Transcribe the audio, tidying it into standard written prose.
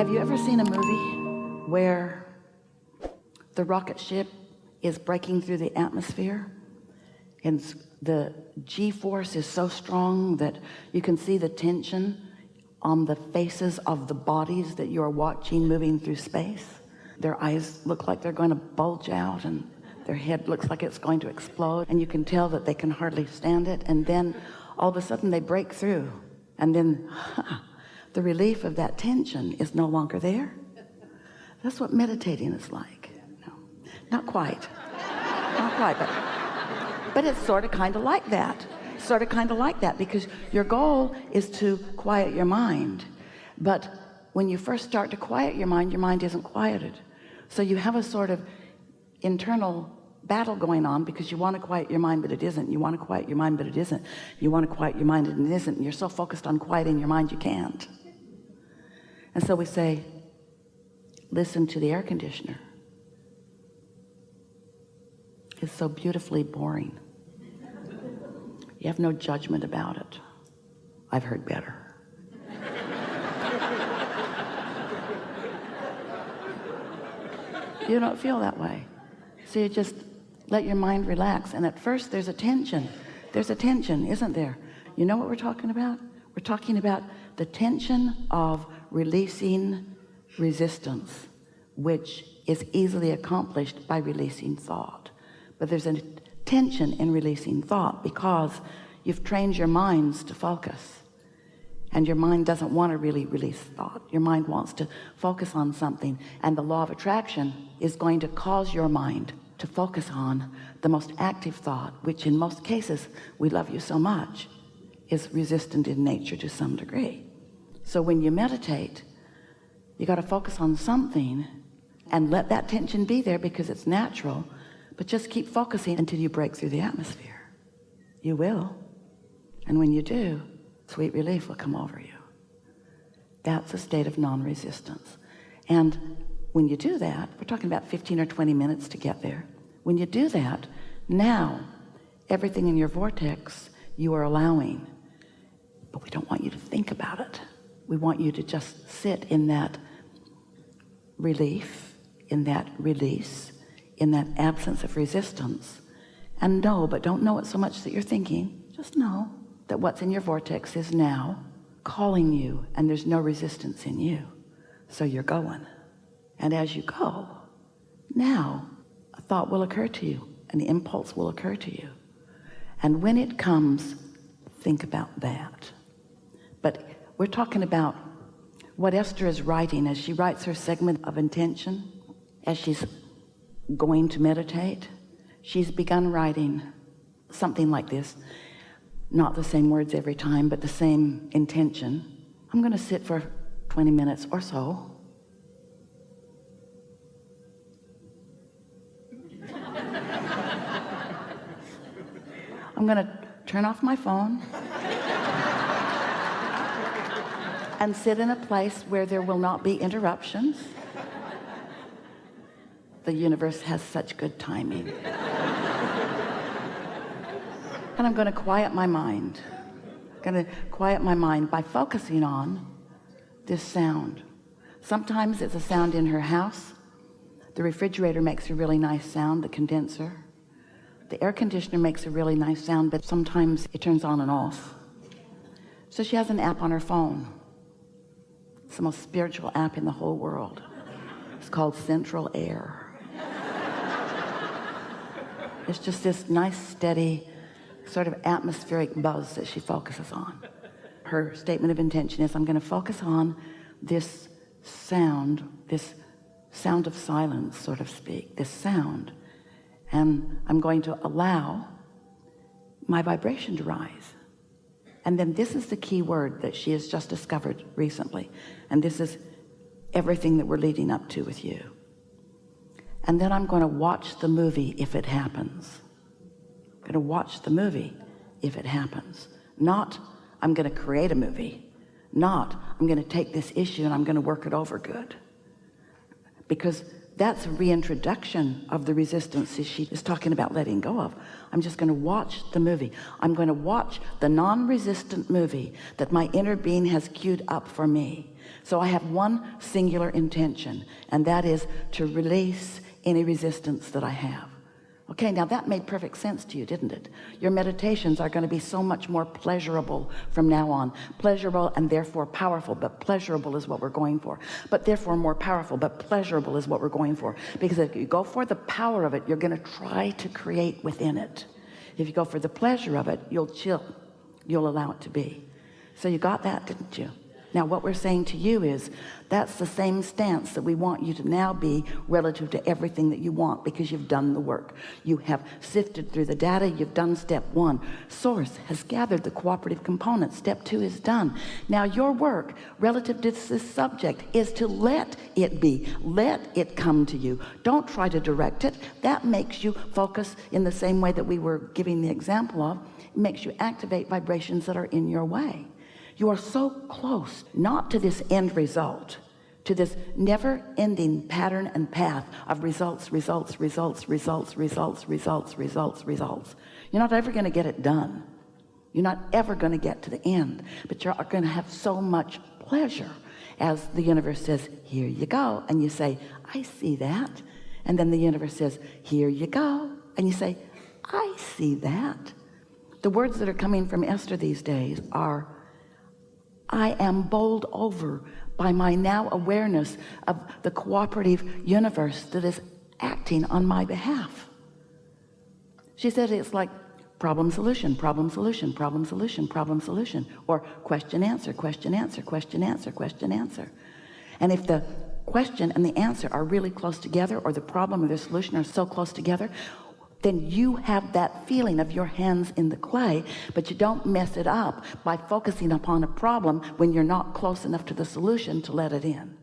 Have you ever seen a movie where the rocket ship is breaking through the atmosphere and the G-force is so strong that you can see the tension on the faces of the bodies that you're watching moving through space? Their eyes look like they're going to bulge out and their head looks like it's going to explode, and you can tell that they can hardly stand it, and then all of a sudden they break through, and then the relief of that tension is no longer there. That's what meditating is like. No, not quite, but it's sort of kind of like that. Because your goal is to quiet your mind, but when you first start to quiet your mind isn't quieted. So you have a sort of internal battle going on, because you want to quiet your mind but it isn't. You want to quiet your mind but it isn't. You want to quiet your mind and it isn't. And you're so focused on quieting your mind you can't. And so we say, listen to the air conditioner. It's so beautifully boring. You have no judgment about it. I've heard better. You don't feel that way. So you just let your mind relax. And at first there's a tension. There's a tension, isn't there? You know what we're talking about? We're talking about the tension of releasing resistance, which is easily accomplished by releasing thought. But there's a tension in releasing thought because you've trained your minds to focus. And your mind doesn't want to really release thought. Your mind wants to focus on something. And the law of attraction is going to cause your mind to focus on the most active thought, which in most cases, we love you so much, is resistant in nature to some degree. So when you meditate, you got to focus on something and let that tension be there because it's natural, but just keep focusing until you break through the atmosphere. You will. And when you do, sweet relief will come over you. That's a state of non-resistance. And when you do that, we're talking about 15 or 20 minutes to get there. When you do that, now everything in your vortex you are allowing, but we don't want you to think about it. We want you to just sit in that relief, in that release, in that absence of resistance, and know, but don't know it so much that you're thinking. Just know that what's in your vortex is now calling you, and there's no resistance in you. So you're going. And as you go, now a thought will occur to you, an impulse will occur to you. And when it comes, think about that. But we're talking about what Esther is writing as she writes her segment of intention, as she's going to meditate. She's begun writing something like this. Not the same words every time, but the same intention. I'm going to sit for 20 minutes or so. I'm going to turn off my phone and sit in a place where there will not be interruptions. The universe has such good timing. And I'm going to quiet my mind. I'm going to quiet my mind by focusing on this sound. Sometimes it's a sound in her house. The refrigerator makes a really nice sound, the condenser. The air conditioner makes a really nice sound, but sometimes it turns on and off. So she has an app on her phone. It's the most spiritual app in the whole world. It's called Central Air. It's just this nice, steady sort of atmospheric buzz that she focuses on. Her statement of intention is, I'm going to focus on this sound of silence, so to speak, this sound, and I'm going to allow my vibration to rise. And then this is the key word that she has just discovered recently, and this is everything that we're leading up to with you. And then I'm going to watch the movie if it happens. I'm going to watch the movie if it happens. Not, I'm going to create a movie. Not, I'm going to take this issue and I'm going to work it over good. Because That's a reintroduction of the resistance she is talking about letting go of. I'm just going to watch the movie. I'm going to watch the non-resistant movie that my inner being has queued up for me. So I have one singular intention, and that is to release any resistance that I have. Okay, now that made perfect sense to you, didn't it? Your meditations are going to be so much more pleasurable from now on. Pleasurable and therefore powerful, but pleasurable is what we're going for. But therefore more powerful, but pleasurable is what we're going for. Because if you go for the power of it, you're going to try to create within it. If you go for the pleasure of it, you'll chill. You'll allow it to be. So you got that, didn't you? Now what we're saying to you is that's the same stance that we want you to now be relative to everything that you want, because you've done the work. You have sifted through the data. You've done step 1. Source has gathered the cooperative components. Step 2 is done. Now your work relative to this subject is to let it be. Let it come to you. Don't try to direct it. That makes you focus in the same way that we were giving the example of. It makes you activate vibrations that are in your way. You are so close, not to this end result, to this never-ending pattern and path of results, results, results, results, results, results, results, results. You're not ever going to get it done. You're not ever going to get to the end, but you're going to have so much pleasure as the universe says, here you go. And you say, I see that. And then the universe says, here you go. And you say, I see that. The words that are coming from Esther these days are, I am bowled over by my now awareness of the cooperative universe that is acting on my behalf. She said it's like problem solution, problem solution, problem solution, problem solution, or question answer, question answer, question answer, question answer. And if the question and the answer are really close together, or the problem or the solution are so close together, then you have that feeling of your hands in the clay, but you don't mess it up by focusing upon a problem when you're not close enough to the solution to let it in.